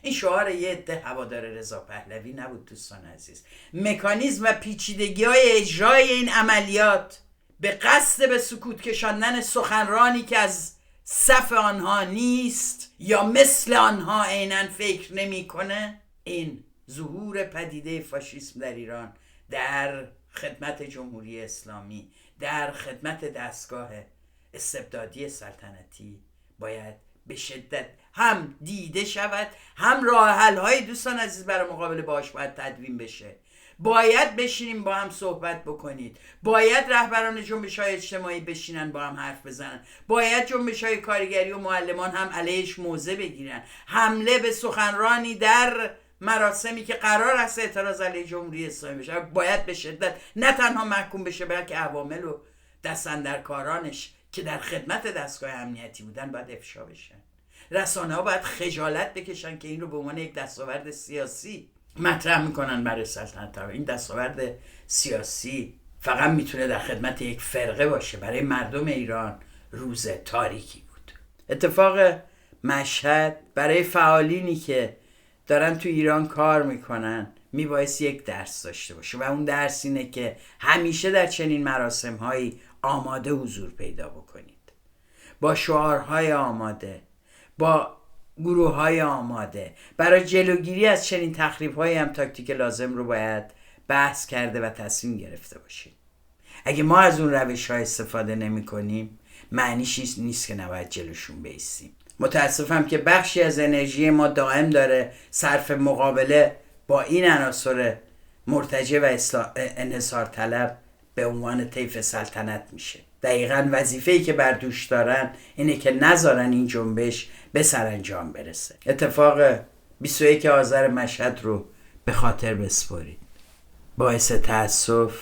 این شعار یه عده هوادار رضا پهلوی نبود دوستان عزیز. مکانیزم و پیچیدگی‌های اجرای این عملیات به قصد به سکوت کشاندن سخنرانی که از صف آنها نیست یا مثل آنها عیناً فکر نمی‌کنه، این ظهور پدیده فاشیسم در ایران در خدمت جمهوری اسلامی، در خدمت دستگاه استبدادی سلطنتی باید به شدت هم دیده شود، هم راه حل های دوستان عزیز برای مقابله باش باید تدوین بشه. باید بشینیم با هم صحبت بکنید، باید رهبران جنبش های اجتماعی بشینن با هم حرف بزنن، باید جنبش های کارگری و معلمان هم علیهش موضع بگیرن. حمله به سخنرانی در مراسمی که قرار است اعتراض علیه جمهوری اسلامی بشه باید به شدت نه تنها محکوم بشه، بلکه عوامل و دستاندرکارانش که در خدمت دستگاه امنیتی بودن باید افشا بشن. رسانه ها باید خجالت بکشن که این رو به عنوان یک دستاورد سیاسی مطرح میکنن برای سلطنت طلب. این دستاورد سیاسی فقط میتونه در خدمت یک فرقه باشه. برای مردم ایران روز تاریکی بود. اتفاق مشهد برای فعالینی که دارن تو ایران کار میکنن میبایست یک درس داشته باشه و اون درس اینه که همیشه در چنین مراسم هایی آماده حضور پیدا بکنید، با شعارهای آماده، با گروه های آماده. برای جلوگیری از چنین تخریب هایی هم تاکتیک لازم رو باید بحث کرده و تصمیم گرفته باشید. اگه ما از اون روش ها استفاده نمی کنیم معنیش نیست که نباید جلوشون بیستیم. متاسفم که بخشی از انرژی ما دائم داره صرف مقابله با این عناصر مرتجع و انحصار طلب به عنوان طیف سلطنت میشه. دقیقاً وظیفه‌ای که بر دوش دارن اینه که نذارن این جنبش به سرانجام برسه. اتفاق 21 آذر مشهد رو به خاطر بسپارید. باعث تأسف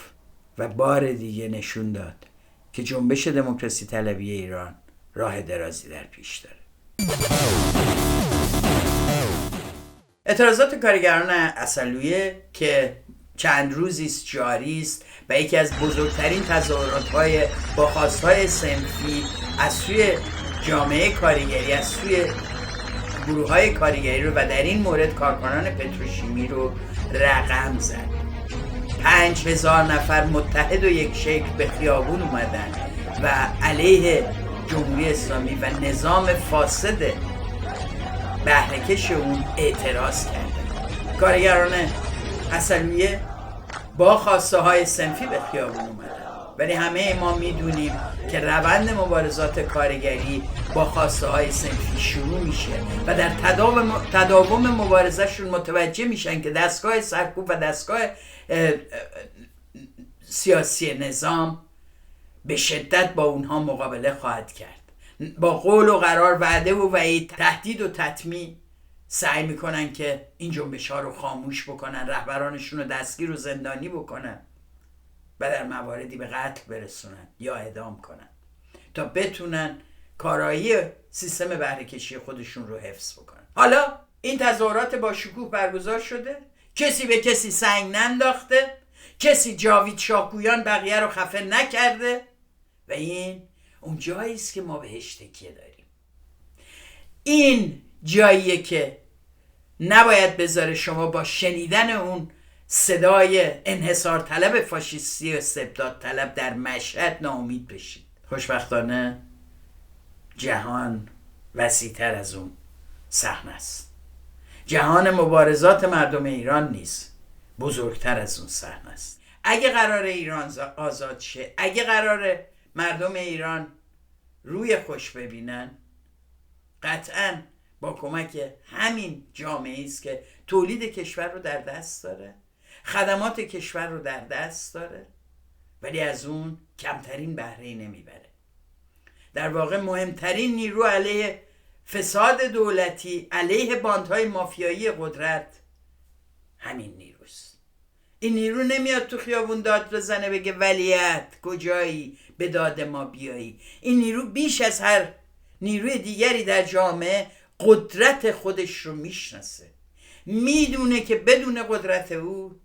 و بار دیگه نشون داد که جنبش دموکراسی طلبی ایران راه درازی در پیش داره. اعتراضات کارگران عسلویه که چند روزی است جاری است و یکی از بزرگترین تظاهرات‌های با خواست‌های صنفی از سوی جامعه کارگری، از سوی گروه‌های کارگری رو و در این مورد کارکنان پتروشیمی رو رقم زد. 5000 نفر متحد و یک شکل به خیابون اومدن و علیه جمهوری اسلامی و نظام فاسد بهره‌کش اون اعتراض کردن. کارگران عسلویه با خواسته های صنفی به خیابون اومدن، ولی همه ما میدونیم که روند مبارزات کارگری با خواسته های صنفی شروع میشه و در تداوم مبارزهشون متوجه میشن که دستگاه سرکوب و دستگاه سیاسی نظام به شدت با اونها مقابله خواهد کرد. با قول و قرار، وعده و وعید، تهدید و تطمیع سعی میکنن که این جنبش ها رو خاموش بکنن، رهبرانشون رو دستگیر و زندانی بکنن و در مواردی به قتل برسونن یا اعدام کنن تا بتونن کارایی سیستم بهره‌کشی خودشون رو حفظ بکنن. حالا این تظاهرات با شکوه برگزار شده، کسی به کسی سنگ ننداخته، کسی جاوید شاکویان بقیه رو خفه نکرده و این اون جایی است که ما بهش تکیه داریم. این جاییه که نباید بذاره شما با شنیدن اون صدای انحصار طلب فاشیستی و استبداد طلب در مشهد ناامید بشید. خوشبختانه جهان وسیع‌تر از اون صحنه است. جهان مبارزات مردم ایران نیز بزرگتر از اون صحنه است. اگه قرار ایران آزاد شه، اگه قرار مردم ایران روی خوش ببینن، قطعاً با کمک همین جامعه است که تولید کشور رو در دست داره، خدمات کشور رو در دست داره، ولی از اون کمترین بهره‌ای نمیبره. در واقع مهمترین نیرو علیه فساد دولتی، علیه باندهای مافیایی قدرت همین نیروست. این نیرو نمیاد تو خیابون داد بزنه بگه ولیعت کجایی به داد ما بیایی. این نیرو بیش از هر نیروی دیگری در جامعه قدرت خودش رو میشناسه، میدونه که بدون قدرت او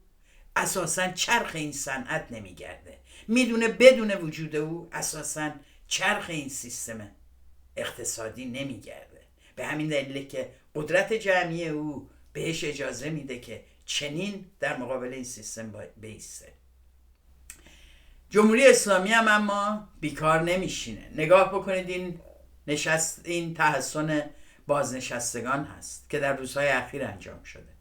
اساساً چرخ این صنعت نمیگرده، میدونه بدون وجود او اساساً چرخ این سیستم اقتصادی نمیگرده. به همین دلیله که قدرت جمعی او بهش اجازه میده که چنین در مقابل این سیستم بیسته. جمهوری اسلامی هم اما بیکار نمیشینه. نگاه بکنید این تحسن بازنشستگان هست که در روزهای اخیر انجام شده.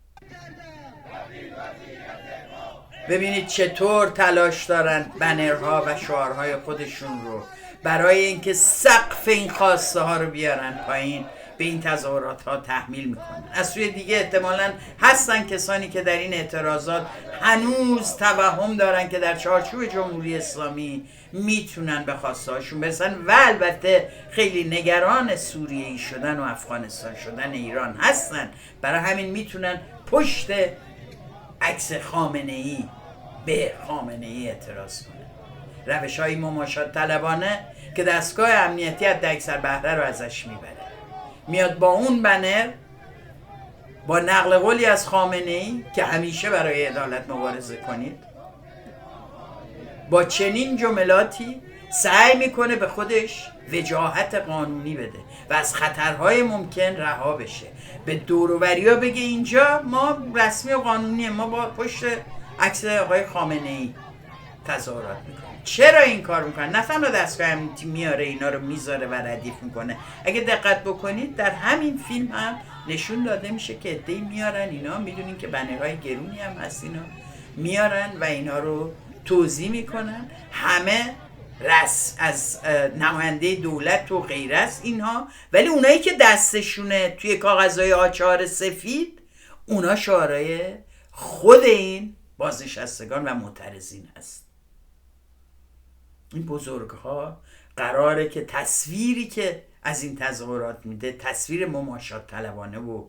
ببینید چطور تلاش دارن بنرها و شعارهای خودشون رو برای اینکه سقف این خواسته ها رو بیارن پایین به این تظاهرات ها تحمیل میکنن. از سوی دیگه احتمالاً هستن کسانی که در این اعتراضات هنوز توهم دارن که در چارچوب جمهوری اسلامی میتونن به خواسته هاشون برسن و البته خیلی نگران سوریه‌ای شدن و افغانستان شدن ایران هستن، برای همین میتونن پشت عکس خامنه‌ای به خامنه‌ای اعتراض کنن. روش‌های مماشات طلبانه که دستگاه امنیتی حد اکثر بهره رو ازش میبره، میاد با اون بنر با نقل قولی از خامنه‌ای که همیشه برای عدالت مبارزه کنید، با چنین جملاتی سعی میکنه به خودش وجاهت قانونی بده و از خطرهای ممکن رها بشه. به دوروبریا بگه اینجا ما رسمی و قانونیه، ما با پشت عکس آقای خامنه‌ای تظاهرات میکنیم. چرا این کار میکنن؟ نه تنها دستگاه امنیتی میاره اینا رو میذاره و ردیف میکنه. اگه دقت بکنید در همین فیلم هم نشون داده میشه که عده‌ای میارن اینا، میدونین که بنرهای گرونی هم هست، اینا میارن و اینا رو توزیع میکنن. همه از نماینده دولت و غیره است اینها، ولی اونایی که دستشونه توی کاغذهای آچار سفید اونا شعارهای خود این بازنشستگان و معترضین هست. این بزرگها قراره که تصویری که از این تظاهرات میده تصویر مماشات طلبانه و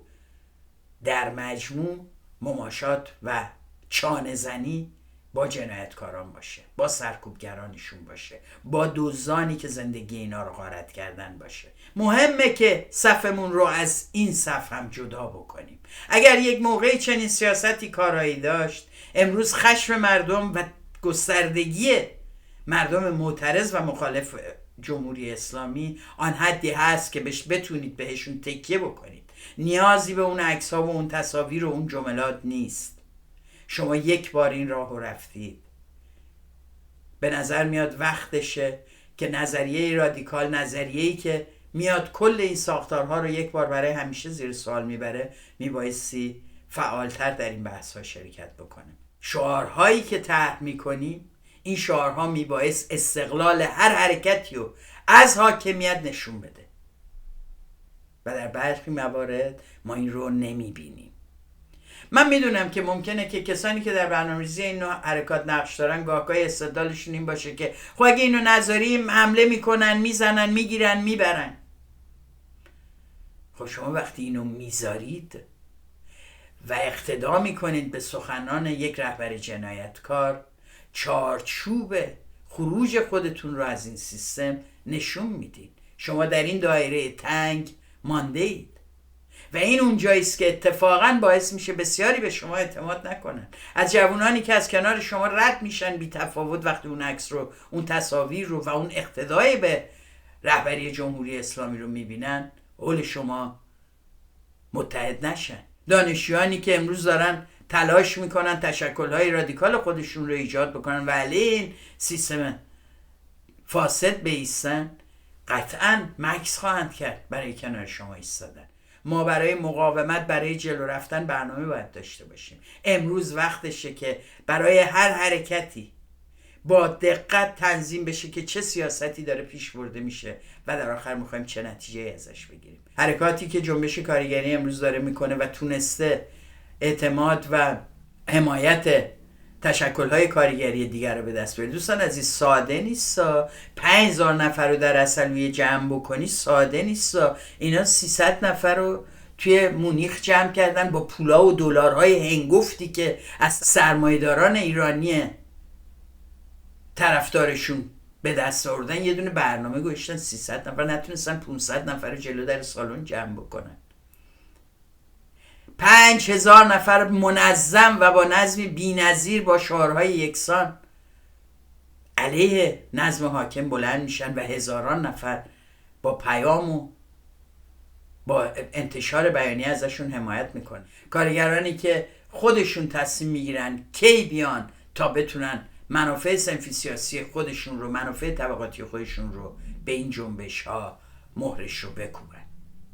در مجموع مماشات و چانه زنی با جنایتکاران باشه، با سرکوبگرانشون باشه، با دزدانی که زندگی اینا رو غارت کردن باشه. مهمه که صفمون رو از این صف هم جدا بکنیم. اگر یک موقعی چنین سیاستی کارایی داشت، امروز خشم مردم و گستردگی مردم معترض و مخالف جمهوری اسلامی آن حدی هست که بتونید بهشون تکیه بکنید. نیازی به اون عکس‌ها و اون تصاویر و اون جملات نیست. شما یک بار این راهو رفتید. به نظر میاد وقتشه که نظریه رادیکال، نظریه‌ای که میاد کل این ساختارها رو یک بار برای همیشه زیر سوال میبره، میبایستی فعالتر در این بحث‌ها شرکت بکنه. شعارهایی که طرح میکنیم، این شعارها میبایست استقلال هر حرکتی رو از حاکمیت نشون بده و در برخی موارد ما این رو نمیبینیم. من میدونم که ممکنه که کسانی که در برنامه‌ریزی این نوع حرکات نقش دارن گاهگاهی استدلالشون این باشه که خب اگه اینو نذاریم حمله میکنن، میزنن، میگیرن، میبرن. خب شما وقتی اینو میذارید و اقتدا میکنید به سخنان یک رهبر جنایتکار، چارچوب خروج خودتون رو از این سیستم نشون میدید. شما در این دایره تنگ مانده اید و این اونجاییست که اتفاقا باعث میشه بسیاری به شما اعتماد نکنن. از جوانانی که از کنار شما رد میشن بی تفاوت وقتی اون عکس رو، اون تصاویر رو و اون اقتدای به رهبری جمهوری اسلامی رو میبینن، اول شما متحد نشن. دانشجویانی که امروز دارن تلاش میکنن تشکل‌های رادیکال خودشون رو ایجاد بکنن و علیه این سیستم فاسد بایستن، قطعاً مکث خواهند کرد برای کنار شما ایستادن. ما برای مقاومت، برای جلو رفتن برنامه باید داشته باشیم. امروز وقتشه که برای هر حرکتی با دقت تنظیم بشه که چه سیاستی داره پیش برده میشه و در آخر میخوایم چه نتیجه ازش بگیریم. حرکاتی که جنبش کارگری امروز داره میکنه و تونسته اعتماد و حمایت تشکل‌های کارگری دیگر رو به دست بیاره. دوستان عزیز، ساده نیستا. 5000 نفر رو در عسلویه جمع بکنی ساده نیستا. اینا 300 نفر رو توی مونیخ جمع کردن با پولا و دلارهای هنگفتی که از سرمایه‌داران ایرانی طرفدارشون به دست آوردن. یه دونه برنامه گذاشتن 300 نفر نتونستن 500 نفر جلو در سالن جمع بکنن. 5000 نفر منظم و با نظمی بی‌نظیر با شعارهای یکسان علیه نظم حاکم بلند میشن و هزاران نفر با پیام و با انتشار بیانیه ازشون حمایت میکنن. کارگرانی که خودشون تصمیم میگیرن کی بیان تا بتونن منافع صنفی سیاسی خودشون رو، منافع طبقاتی خودشون رو به این جنبش ها مهرش رو بکوبن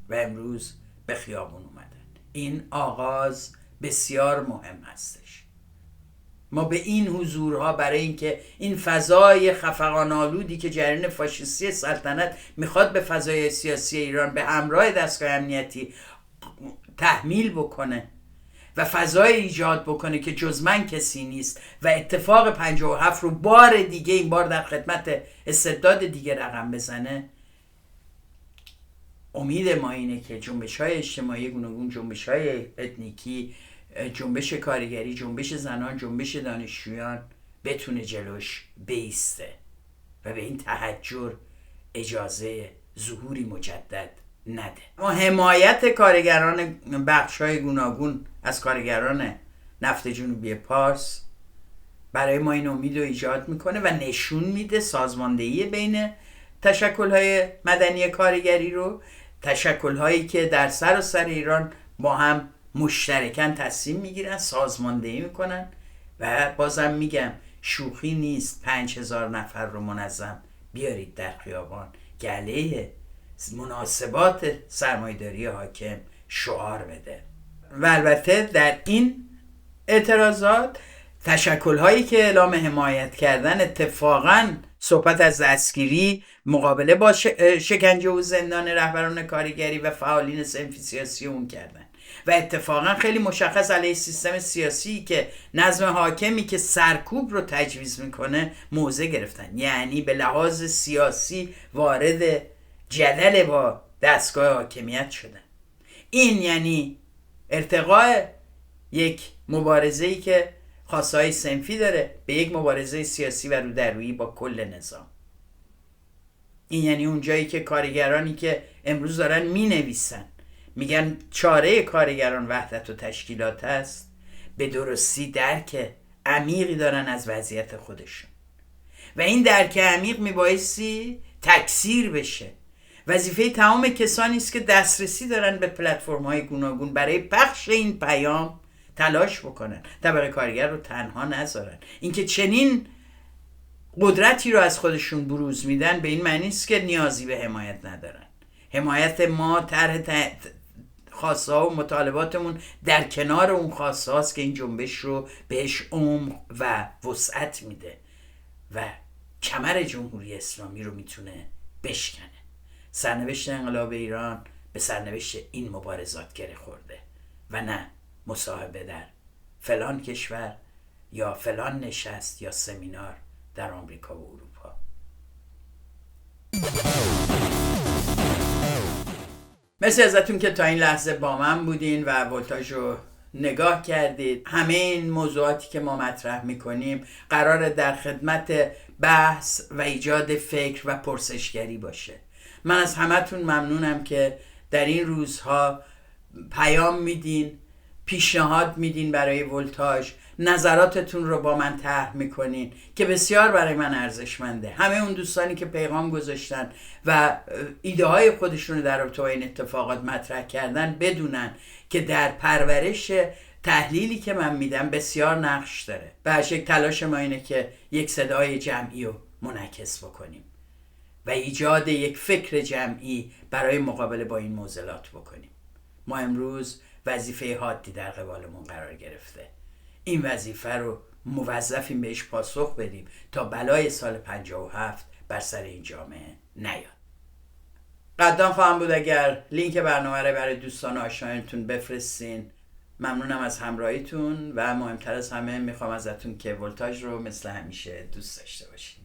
و امروز به خیابون اومدن. این آغاز بسیار مهم هستش. ما به این حضورها برای اینکه این فضای خفقان آلودی که جریان فاشیستی سلطنت میخواد به فضای سیاسی ایران به همراه دستگاه امنیتی تحمیل بکنه و فضای ایجاد بکنه که جز من کسی نیست و اتفاق 57 رو بار دیگه، این بار در خدمت استبداد دیگه رقم بزنه، امید ما اینه که جنبش‌های اجتماعی گوناگون، جنبش‌های اتنیکی، جنبش کارگری، جنبش زنان، جنبش دانشجویان بتونه جلوش بیسته و به این تحجر اجازه ظهوری مجدد نده. ما حمایت کارگران بخش‌های گوناگون از کارگران نفت جنوبی پارس برای ما این امید رو ایجاد میکنه و نشون میده سازماندهی بین تشکل‌های مدنی کارگری رو، تشکل‌هایی که در سراسر ایران با هم مشترکاً تصمیم میگیرن، سازماندهی میکنن و بازم میگم شوخی نیست 5000 نفر رو منظم بیارید در خیابان که علیه مناسبات سرمایه‌داری حاکم شعار بده. و البته در این اعتراضات تشکل‌هایی که اعلام حمایت کردن اتفاقاً صحبت از دستگیری، مقابله با شکنجه و زندان رهبران کارگری و فعالین صنفی سیاسی اون کردن و اتفاقا خیلی مشخص علیه سیستم سیاسی که نظم حاکمی که سرکوب رو تجویز میکنه موضع گرفتن. یعنی به لحاظ سیاسی وارد جدل با دستگاه حاکمیت شدن. این یعنی ارتقاء یک مبارزه‌ای که خاصهای صنفی داره به یک مبارزه سیاسی و رودرویی با کل نظام. این یعنی اون جایی که کارگرانی که امروز دارن می نویسن میگن چاره کارگران وحدت و تشکیلات است، به درستی درک عمیقی دارن از وضعیت خودشون و این درک عمیق میبایستی تکثیر بشه. وظیفه تمام کسانی است که دسترسی دارن به پلتفرم‌های گوناگون برای پخش این پیام تلاش بکنن، طبقه کارگر رو تنها نذارن. اینکه چنین قدرتی رو از خودشون بروز میدن به این معنی است که نیازی به حمایت ندارن. حمایت ما طرح خواسته ها و مطالباتمون در کنار اون خواسته هاست که این جنبش رو بهش عمق و وسعت میده و کمر جمهوری اسلامی رو میتونه بشکنه. سرنوشت انقلاب ایران به سرنوشت این مبارزات گره خورده و نه مصاحبه در فلان کشور یا فلان نشست یا سمینار در آمریکا و اروپا. مرسی ازتون که تا این لحظه با من بودین و ولتاژ رو نگاه کردید. همه این موضوعاتی که ما مطرح میکنیم قراره در خدمت بحث و ایجاد فکر و پرسشگری باشه. من از همتون ممنونم که در این روزها پیام میدین، پیشنهاد میدین برای ولتاژ، نظراتتون رو با من طرح میکنین که بسیار برای من ارزشمنده. همه اون دوستانی که پیغام گذاشتن و ایده های خودشون رو در رابطه با این اتفاقات مطرح کردن بدونن که در پرورش تحلیلی که من میدم بسیار نقش داره. به هر شکل تلاش ما اینه که یک صدای جمعی رو منعکس بکنیم و ایجاد یک فکر جمعی برای مقابله با این معضلات بکنیم. ما امروز وظیفه حادی در قبالمون قرار گرفته. این وظیفه رو موظفیم بهش پاسخ بدیم تا بلای سال 57 بر سر این جامعه نیاد. قدردان خواهم بود اگر لینک برنامه رو برای دوستان و آشنایانتون بفرستین. ممنونم از همراهیتون و مهمتر از همه میخوام ازتون که ولتاژ رو مثل همیشه دوست داشته باشین.